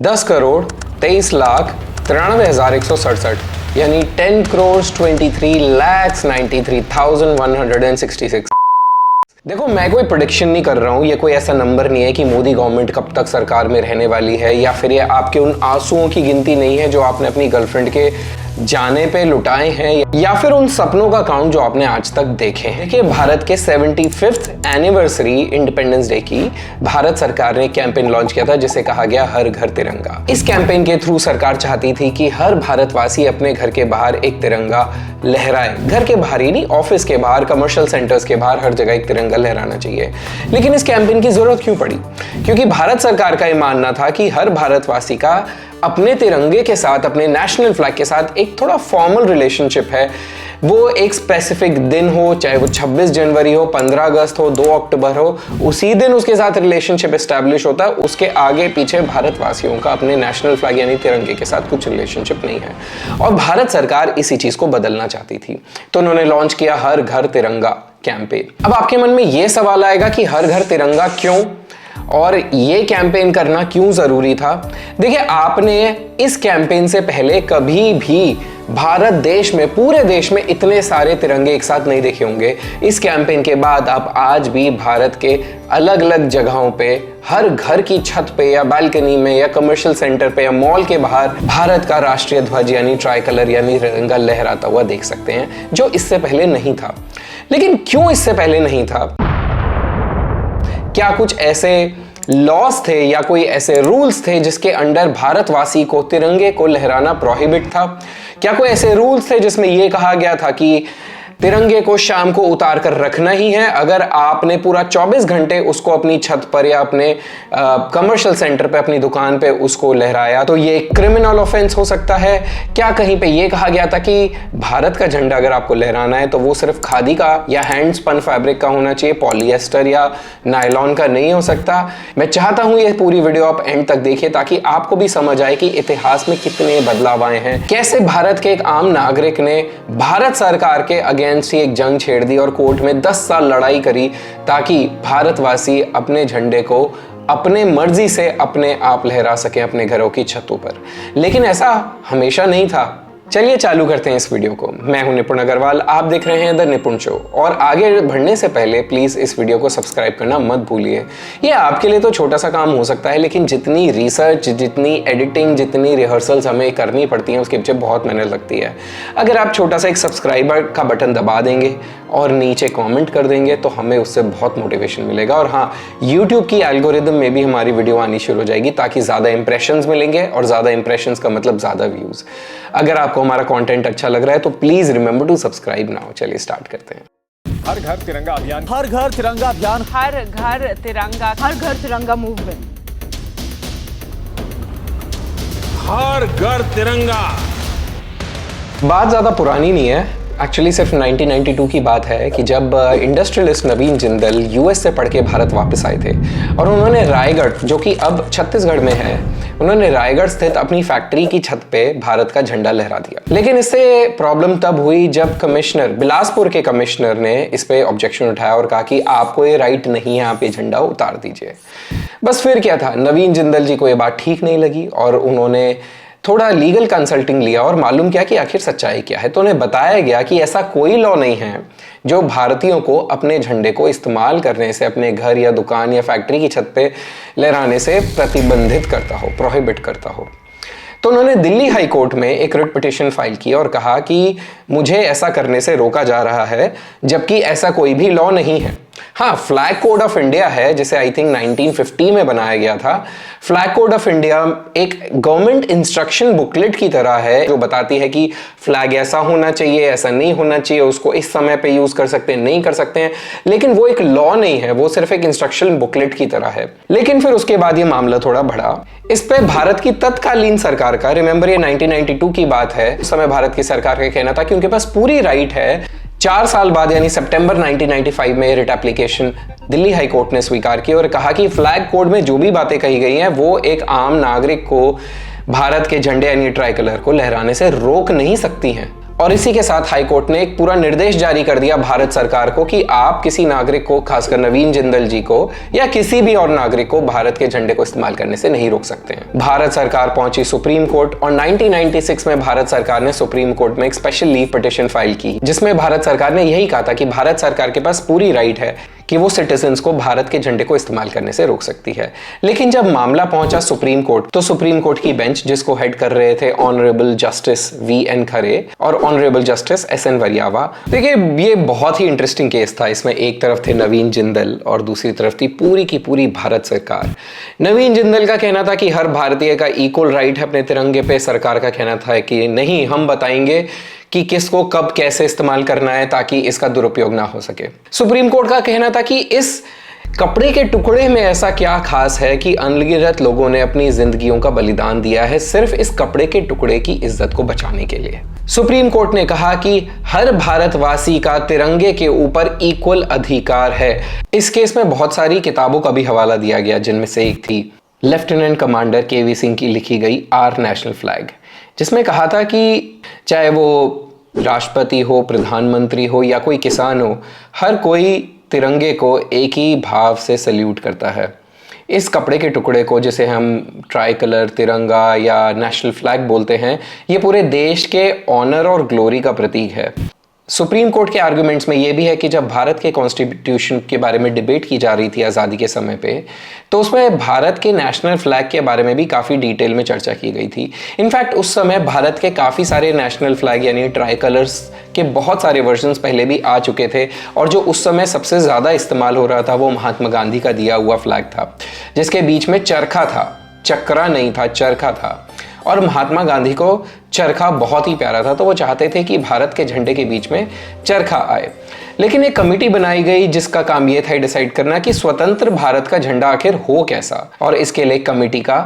10,93,167 यानी 10,23,93,166। देखो, मैं कोई प्रेडिक्शन नहीं कर रहा हूँ, ये कोई ऐसा नंबर नहीं है कि मोदी गवर्नमेंट कब तक सरकार में रहने वाली है, या फिर ये आपके उन आंसुओं की गिनती नहीं है जो आपने अपनी गर्लफ्रेंड के जाने पे लुटाए हैं, या फिर उन सपनों का काउंट जो आपने आज तक देखे हैं। देखिए, भारत के 75th एनिवर्सरी इंडिपेंडेंस डे की भारत सरकार ने कैंपेन लॉन्च किया था जिसे कहा गया हर घर तिरंगा। इस कैंपेन के थ्रू सरकार चाहती थी कि हर भारतवासी अपने घर के बाहर एक तिरंगा लहराए। घर के बाहर ही नहीं, ऑफिस के बाहर, कमर्शियल सेंटर्स के बाहर, हर जगह एक तिरंगा लहराना चाहिए। लेकिन इस कैंपेन की जरूरत क्यों पड़ी? क्योंकि भारत सरकार का यह मानना था कि हर भारतवासी का अपने तिरंगे के साथ, अपने नेशनल फ्लैग के साथ एक थोड़ा फॉर्मल रिलेशनशिप है। वो एक स्पेसिफिक दिन हो, चाहे वो 26 जनवरी हो, 15 अगस्त हो, 2 अक्टूबर हो, उसी दिन उसके साथ रिलेशनशिप एस्टैब्लिश होता है। उसके आगे पीछे भारतवासियों का अपने नेशनल फ्लैग यानी तिरंगे के साथ कुछ रिलेशनशिप नहीं है। और भारत सरकार इसी चीज को बदलना चाहती थी, तो उन्होंने लॉन्च किया हर घर तिरंगा कैंपेन। अब आपके मन में यह सवाल आएगा कि हर घर तिरंगा क्यों, और ये कैंपेन करना क्यों जरूरी था? देखिए, आपने इस कैंपेन से पहले कभी भी भारत देश में, पूरे देश में इतने सारे तिरंगे एक साथ नहीं देखे होंगे। इस कैंपेन के बाद आप आज भी भारत के अलग अलग जगहों पे, हर घर की छत पे या बालकनी में या कमर्शियल सेंटर पे या मॉल के बाहर भारत का राष्ट्रीय ध्वज यानी ट्राई कलर यानी तिरंगा लहराता हुआ देख सकते हैं, जो इससे पहले नहीं था। लेकिन क्यों इससे पहले नहीं था? क्या कुछ ऐसे लॉस थे या कोई ऐसे रूल्स थे जिसके अंडर भारतवासी को तिरंगे को लहराना प्रोहिबिट था? क्या कोई ऐसे रूल्स थे जिसमें यह कहा गया था कि तिरंगे को शाम को उतार कर रखना ही है? अगर आपने पूरा 24 घंटे उसको अपनी छत पर या अपने कमर्शियल सेंटर पे, अपनी दुकान पे उसको लहराया तो ये क्रिमिनल ऑफेंस हो सकता है? क्या कहीं पे ये कहा गया था कि भारत का झंडा अगर आपको लहराना है तो वो सिर्फ खादी का या हैंड स्पन फैब्रिक का होना चाहिए, पॉलिएस्टर या नायलॉन का नहीं हो सकता? मैं चाहता हूं ये पूरी वीडियो आप एंड तक देखिए ताकि आपको भी समझ आए कि इतिहास में कितने बदलाव आए हैं, कैसे भारत के एक आम नागरिक ने भारत सरकार के अगेंस्ट ही एक जंग छेड़ दी और कोर्ट में 10 साल लड़ाई करी ताकि भारतवासी अपने झंडे को अपने मर्जी से अपने आप लहरा सके अपने घरों की छतों पर। लेकिन ऐसा हमेशा नहीं था। चलिए चालू करते हैं इस वीडियो को। मैं हूं निपुण अग्रवाल, आप देख रहे हैं द निपुण शो। और आगे बढ़ने से पहले प्लीज इस वीडियो को सब्सक्राइब करना मत भूलिए। ये आपके लिए तो छोटा सा काम हो सकता है, लेकिन जितनी रिसर्च, जितनी एडिटिंग, जितनी रिहर्सल्स हमें करनी पड़ती हैं उसके पीछे बहुत मेहनत लगती है। अगर आप छोटा सा एक सब्सक्राइबर का बटन दबा देंगे और नीचे कॉमेंट कर देंगे तो हमें उससे बहुत मोटिवेशन मिलेगा। और हाँ, यूट्यूब की एल्गोरिदम में भी हमारी वीडियो आनी शुरू हो जाएगी ताकि ज्यादा इंप्रेशंस मिलेंगे, और ज्यादा इंप्रेशंस का मतलब ज्यादा व्यूज। अगर आपको हमारा कंटेंट अच्छा लग रहा है तो please remember to subscribe now. चलिए स्टार्ट करते हैं। हर घर तिरंगा अभियान, हर घर तिरंगा अभियान, हर घर तिरंगा, हर घर तिरंगा मूवमेंट, हर घर तिरंगा। बात ज्यादा पुरानी नहीं है, एक्चुअली सिर्फ 1992 की बात है कि जब इंडस्ट्रियलिस्ट नवीन जिंदल यूएस से पढ़ के भारत वापस आए थे और उन्होंने रायगढ़, जो कि अब छत्तीसगढ़ में है, उन्होंने रायगढ़ स्थित अपनी फैक्ट्री की छत पे भारत का झंडा लहरा दिया। लेकिन इससे प्रॉब्लम तब हुई जब कमिश्नर, बिलासपुर के कमिश्नर ने इस पे ऑब्जेक्शन उठाया और कहा कि आपको ये राइट नहीं है, आप ये झंडा उतार दीजिए। बस फिर क्या था, नवीन जिंदल जी को ये बात ठीक नहीं लगी और उन्होंने थोड़ा लीगल कंसल्टिंग लिया और मालूम किया कि आखिर सच्चाई क्या है। तो उन्हें बताया गया कि ऐसा कोई लॉ नहीं है जो भारतीयों को अपने झंडे को इस्तेमाल करने से, अपने घर या दुकान या फैक्ट्री की छत पे लहराने से प्रतिबंधित करता हो, प्रोहिबिट करता हो। तो उन्होंने दिल्ली हाई कोर्ट में एक रिट पिटीशन फाइल की और कहा कि मुझे ऐसा करने से रोका जा रहा है, जबकि ऐसा कोई भी लॉ नहीं है। हाँ, फ्लैग कोड ऑफ इंडिया है जिसे आई थिंक 1950 में बनाया गया था। फ्लैग कोड ऑफ इंडिया एक गवर्नमेंट इंस्ट्रक्शन बुकलेट की तरह है जो बताती है कि फ्लैग ऐसा होना चाहिए, ऐसा नहीं होना चाहिए, उसको इस समय पे यूज कर सकते हैं, नहीं कर सकते हैं। लेकिन वो एक लॉ नहीं है, वो सिर्फ एक इंस्ट्रक्शन बुकलेट की तरह है। लेकिन फिर उसके बाद ये मामला थोड़ा बढ़ा। इस पे भारत की तत्कालीन सरकार का, रिमेंबर ये 1992 की बात है, उस समय भारत की सरकार का कहना था कि उनके पास पूरी राइट है। 4 साल बाद यानी सितंबर 1995 में writ application Delhi high court ने स्वीकार की और कहा कि फ्लैग कोड में जो भी बातें कही गई हैं वो एक आम नागरिक को भारत के झंडे यानी ट्राई कलर को लहराने से रोक नहीं सकती हैं। और इसी के साथ हाई कोर्ट ने एक पूरा निर्देश जारी कर दिया भारत सरकार को कि आप किसी नागरिक को, खासकर नवीन जिंदल जी को या किसी भी और नागरिक को भारत के झंडे को इस्तेमाल करने से नहीं रोक सकते हैं। भारत सरकार पहुंची सुप्रीम कोर्ट और 1996 में भारत सरकार ने सुप्रीम कोर्ट में एक स्पेशल लीव पिटीशन फाइल की, जिसमें भारत सरकार ने यही कहा था कि भारत सरकार के पास पूरी राइट है कि वो सिटीजन्स को भारत के झंडे को इस्तेमाल करने से रोक सकती है। लेकिन जब मामला पहुंचा सुप्रीम कोर्ट, तो सुप्रीम कोर्ट की बेंच, जिसको हेड कर रहे थे ऑनरेबल जस्टिस वी.एन. खरे और ऑनरेबल जस्टिस एस.एन. वरियावा। देखिए, ये बहुत ही इंटरेस्टिंग केस था। इसमें एक तरफ थे नवीन जिंदल और दूसरी तरफ थी पूरी की पूरी भारत सरकार। नवीन जिंदल का कहना था कि हर भारतीय का इक्वल राइट है अपने तिरंगे पे। सरकार का कहना था कि नहीं, हम बताएंगे कि किसको कब कैसे इस्तेमाल करना है ताकि इसका दुरुपयोग ना हो सके। सुप्रीम कोर्ट का कहना था कि इस कपड़े के टुकड़े में ऐसा क्या खास है कि अनगिनत लोगों ने अपनी जिंदगियों का बलिदान दिया है सिर्फ इस कपड़े के टुकड़े की इज्जत को बचाने के लिए। सुप्रीम कोर्ट ने कहा कि हर भारतवासी का तिरंगे के ऊपर इक्वल अधिकार है। इस केस में बहुत सारी किताबों का भी हवाला दिया गया, जिनमें से एक थी लेफ्टिनेंट कमांडर के.वी. सिंह की लिखी गई आर नेशनल फ्लैग, जिसमें कहा था कि चाहे वो राष्ट्रपति हो, प्रधानमंत्री हो या कोई किसान हो, हर कोई तिरंगे को एक ही भाव से सल्यूट करता है। इस कपड़े के टुकड़े को, जिसे हम ट्राई कलर तिरंगा या नेशनल फ्लैग बोलते हैं, ये पूरे देश के ऑनर और ग्लोरी का प्रतीक है। सुप्रीम कोर्ट के आर्गुमेंट्स में यह भी है कि जब भारत के कॉन्स्टिट्यूशन के बारे में डिबेट की जा रही थी आज़ादी के समय पे, तो उसमें भारत के नेशनल फ्लैग के बारे में भी काफ़ी डिटेल में चर्चा की गई थी। इनफैक्ट उस समय भारत के काफ़ी सारे नेशनल फ्लैग यानी ट्राई कलर्स के बहुत सारे वर्जन्स पहले भी आ चुके थे, और जो उस समय सबसे ज़्यादा इस्तेमाल हो रहा था वो महात्मा गांधी का दिया हुआ फ्लैग था, जिसके बीच में चरखा था, चक्रा नहीं था, चरखा था। और महात्मा गांधी को चरखा बहुत ही प्यारा था, तो वो चाहते थे कि भारत के झंडे के बीच में चरखा आए। लेकिन एक कमेटी बनाई गई जिसका काम ये था डिसाइड करना कि स्वतंत्र भारत का झंडा आखिर हो कैसा, और इसके लिए कमेटी का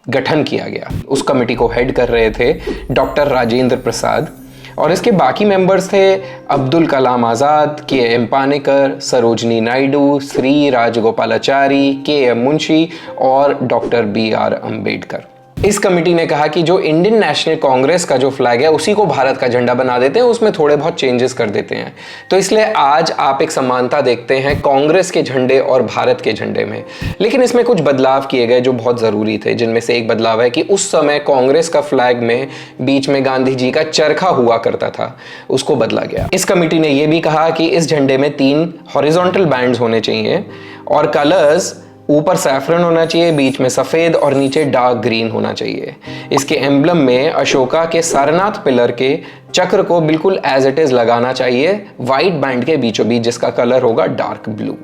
गठन किया गया। उस कमेटी को हेड कर रहे थे डॉक्टर राजेंद्र प्रसाद, और इसके बाकी मेंबर्स थे अब्दुल कलाम आज़ाद, के.एम. पानेकर, सरोजनी नायडू, श्री राजगोपालाचारी, के.एम. मुंशी और डॉक्टर बी.आर. अम्बेडकर। इस कमेटी ने कहा कि जो इंडियन नेशनल कांग्रेस का जो फ्लैग है उसी को भारत का झंडा बना देते हैं, उसमें थोड़े बहुत चेंजेस कर देते हैं। तो इसलिए आज आप एक समानता देखते हैं कांग्रेस के झंडे और भारत के झंडे में। लेकिन इसमें कुछ बदलाव किए गए जो बहुत ज़रूरी थे, जिनमें से एक बदलाव है कि उस समय कांग्रेस का फ्लैग में बीच में गांधी जी का चरखा हुआ करता था, उसको बदला गया। इस कमेटी ने यह भी कहा कि इस झंडे में 3 हॉरिजॉन्टल बैंड्स होने चाहिए और कलर्स ऊपर सैफरन होना चाहिए, बीच में सफ़ेद और नीचे डार्क ग्रीन होना चाहिए। इसके एम्बलम में अशोका के सारनाथ पिलर के चक्र को बिल्कुल एज इट इज़ लगाना चाहिए वाइट बैंड के बीचों बीच, जिसका कलर होगा डार्क ब्लू।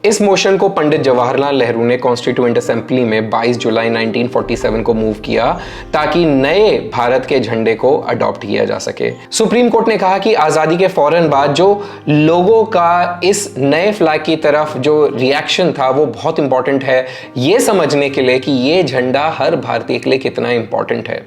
इस मोशन को पंडित जवाहरलाल नेहरू ने कॉन्स्टिट्यूएंट असेंबली में 22 जुलाई 1947 को मूव किया ताकि नए भारत के झंडे को अडॉप्ट किया जा सके। सुप्रीम कोर्ट ने कहा कि आज़ादी के फौरन बाद जो लोगों का इस नए फ्लैग की तरफ जो रिएक्शन था वो बहुत इंपॉर्टेंट है ये समझने के लिए कि ये झंडा हर भारतीय के लिए कितना इंपॉर्टेंट है।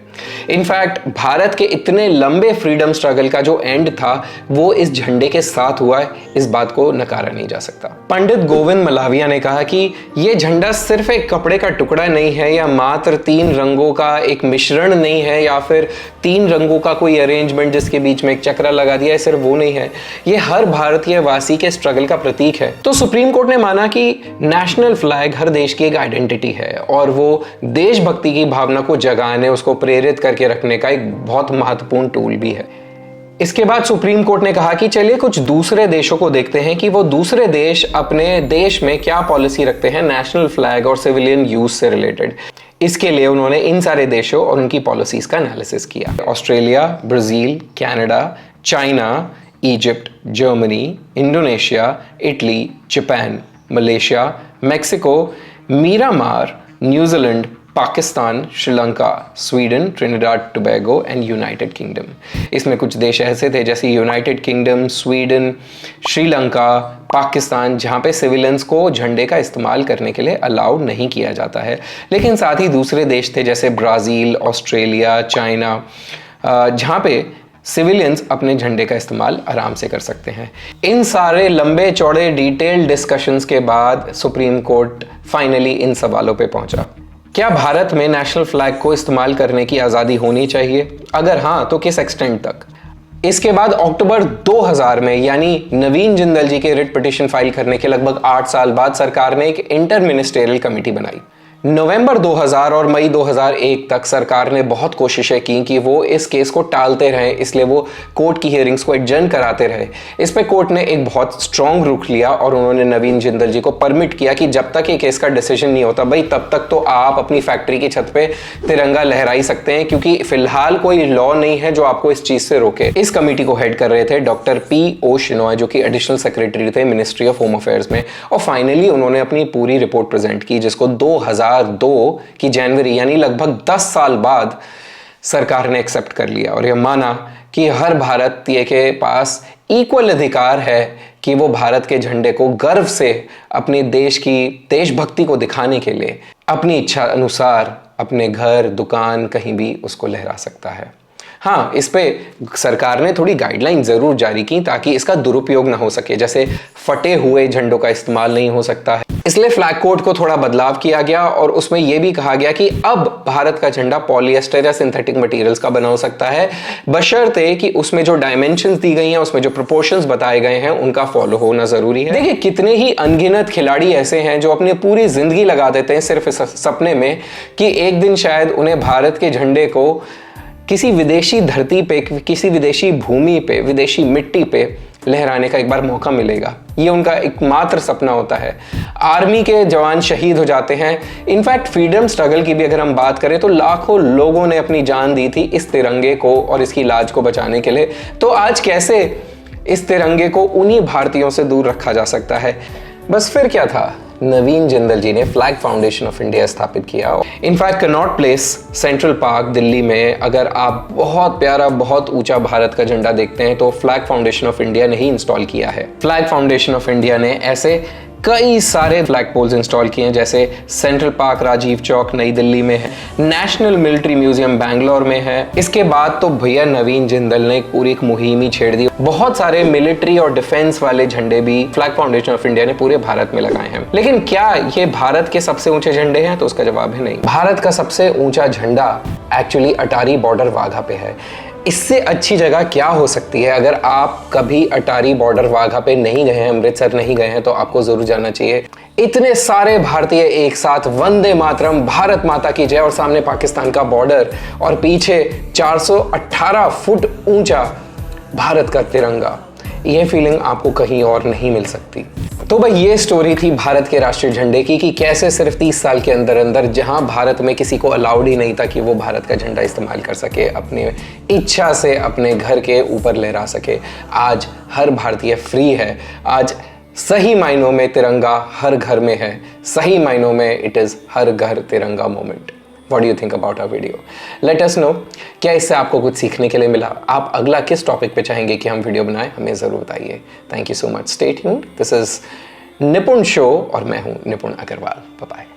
इनफैक्ट भारत के इतने लंबे फ्रीडम स्ट्रगल का जो एंड था वो इस झंडे के साथ हुआ है, इस बात को नकारा नहीं जा सकता। पंडित गोविंद मलाविया ने कहा कि यह झंडा सिर्फ एक कपड़े का टुकड़ा नहीं है या मात्र 3 रंगों का एक मिश्रण नहीं है या फिर 3 रंगों का कोई अरेंजमेंट जिसके बीच में एक चक्रा लगा दिया है, सिर्फ वो नहीं है, ये हर भारतीय वासी के स्ट्रगल का प्रतीक है। तो सुप्रीम कोर्ट ने माना कि नेशनल फ्लैग हर देश की एक आइडेंटिटी है और वो देशभक्ति की भावना को जगाने, उसको प्रेरित करके रखने का एक बहुत महत्वपूर्ण टूल भी है। इसके बाद सुप्रीम कोर्ट ने कहा कि चलिए कुछ दूसरे देशों को देखते हैं कि वो दूसरे देश अपने देश में क्या पॉलिसी रखते हैं नेशनल फ्लैग और सिविलियन यूज से रिलेटेड। इसके लिए उन्होंने इन सारे देशों और उनकी पॉलिसीज का एनालिसिस किया। Australia, Brazil, Canada, China, Egypt, Germany, Indonesia, Italy, Japan, Malaysia, Mexico, Myanmar, New Zealand, Pakistan, Sri Lanka, Sweden, Trinidad Tobago and United Kingdom. इसमें कुछ देश ऐसे थे जैसे United Kingdom, Sweden, Sri Lanka, Pakistan, जहाँ पे सिविलियंस को झंडे का इस्तेमाल करने के लिए अलाउड नहीं किया जाता है। लेकिन साथ ही दूसरे देश थे जैसे ब्राज़ील, ऑस्ट्रेलिया, चाइना, जहाँ पे सिविलियंस अपने झंडे का इस्तेमाल आराम से कर सकते हैं। इन सारे लंबे चौड़े डिटेल डिस्कशंस के बाद सुप्रीम कोर्ट फाइनली इन सवालों पे पहुंचा। क्या भारत में नेशनल फ्लैग को इस्तेमाल करने की आज़ादी होनी चाहिए? अगर हाँ, तो किस एक्सटेंट तक? इसके बाद अक्टूबर 2000 में यानी नवीन जिंदल जी के रिट पिटीशन फाइल करने के लगभग 8 साल बाद सरकार ने एक इंटर मिनिस्टेरियल कमेटी बनाई। नवंबर 2000 और मई 2001 तक सरकार ने बहुत कोशिशें की कि वो इस केस को टालते रहें, इसलिए वो कोर्ट की हियरिंग्स को एडजर्न कराते रहे। इस पे कोर्ट ने एक बहुत स्ट्रॉन्ग रुख लिया और उन्होंने नवीन जिंदल जी को परमिट किया कि जब तक ये केस का डिसीजन नहीं होता भाई तब तक तो आप अपनी फैक्ट्री की छत पे तिरंगा लहराई सकते हैं, क्योंकि फिलहाल कोई लॉ नहीं है जो आपको इस चीज से रोके। इस कमेटी को हेड कर रहे थे डॉक्टर P.O. शिनॉय, जो कि एडिशनल सेक्रेटरी थे मिनिस्ट्री ऑफ होम अफेयर्स में, और फाइनली उन्होंने अपनी पूरी रिपोर्ट प्रेजेंट की, जिसको 2002 की जनवरी यानी लगभग 10 साल बाद सरकार ने एक्सेप्ट कर लिया और यह माना कि हर भारतीय के पास इक्वल अधिकार है कि वो भारत के झंडे को गर्व से अपने देश की देशभक्ति को दिखाने के लिए अपनी इच्छा अनुसार अपने घर, दुकान, कहीं भी उसको लहरा सकता है। हाँ, इस पे सरकार ने थोड़ी गाइडलाइन जरूर जारी की ताकि इसका दुरुपयोग ना हो सके, जैसे फटे हुए झंडों का इस्तेमाल नहीं हो सकता है। इसलिए फ्लैग कोड को थोड़ा बदलाव किया गया और उसमें यह भी कहा गया कि अब भारत का झंडा पॉलिएस्टर या सिंथेटिक मटेरियल्स का बना हो सकता है, बशर्ते कि उसमें जो डायमेंशंस दी गई हैं, उसमें जो प्रोपोर्शंस बताए गए हैं, उनका फॉलो होना जरूरी है। देखिए, कितने ही अनगिनत खिलाड़ी ऐसे हैं जो अपनी पूरी जिंदगी लगा देते हैं सिर्फ इस सपने में कि एक दिन शायद उन्हें भारत के झंडे को किसी विदेशी धरती पे, किसी विदेशी भूमि पे, विदेशी मिट्टी पे लहराने का एक बार मौका मिलेगा। ये उनका एकमात्र सपना होता है। आर्मी के जवान शहीद हो जाते हैं। इनफैक्ट फ्रीडम स्ट्रगल की भी अगर हम बात करें तो लाखों लोगों ने अपनी जान दी थी इस तिरंगे को और इसकी लाज को बचाने के लिए। तो आज कैसे इस तिरंगे को उन्हीं भारतीयों से दूर रखा जा सकता है? बस फिर क्या था, नवीन जिंदल जी ने फ्लैग फाउंडेशन ऑफ इंडिया स्थापित किया। In fact Connaught place, central park, Delhi में अगर आप बहुत प्यारा, बहुत ऊंचा भारत का झंडा देखते हैं तो फ्लैग फाउंडेशन ऑफ इंडिया ने ही इंस्टॉल किया है। फ्लैग फाउंडेशन ऑफ इंडिया ने ऐसे कई सारे फ्लैग पोल्स इंस्टॉल किए हैं, जैसे सेंट्रल पार्क राजीव चौक नई दिल्ली में है, नेशनल मिलिट्री म्यूजियम बैंगलोर में है। इसके बाद तो भैया नवीन जिंदल ने पूरी एक मुहिम ही छेड़ दी। बहुत सारे मिलिट्री और डिफेंस वाले झंडे भी फ्लैग फाउंडेशन ऑफ इंडिया ने पूरे भारत में लगाए हैं। लेकिन क्या ये भारत के सबसे ऊंचे झंडे हैं? तो उसका जवाब है नहीं। भारत का सबसे ऊंचा झंडा एक्चुअली अटारी बॉर्डर वाघा पे है। इससे अच्छी जगह क्या हो सकती है? अगर आप कभी अटारी बॉर्डर वाघा पे नहीं गए हैं, अमृतसर नहीं गए हैं, तो आपको जरूर जाना चाहिए। इतने सारे भारतीय एक साथ वंदे मातरम, भारत माता की जय, और सामने पाकिस्तान का बॉर्डर और पीछे 418 फुट ऊंचा भारत का तिरंगा। यह फीलिंग आपको कहीं और नहीं मिल सकती। तो भाई ये स्टोरी थी भारत के राष्ट्रीय झंडे की कि कैसे सिर्फ 30 साल के अंदर अंदर, जहां भारत में किसी को अलाउड ही नहीं था कि वो भारत का झंडा इस्तेमाल कर सके, अपने इच्छा से अपने घर के ऊपर लहरा सके, आज हर भारतीय फ्री है। आज सही मायनों में तिरंगा हर घर में है। सही मायनों में इट इज हर घर तिरंगा moment. What do you think about our video? Let us know। क्या इससे आपको कुछ सीखने के लिए मिला? आप अगला किस टॉपिक पे चाहेंगे कि हम वीडियो बनाएं? हमें ज़रूर बताइए। Thank you so much. Stay tuned. This is निपुण शो और मैं हूं निपुण अग्रवाल। Bye bye.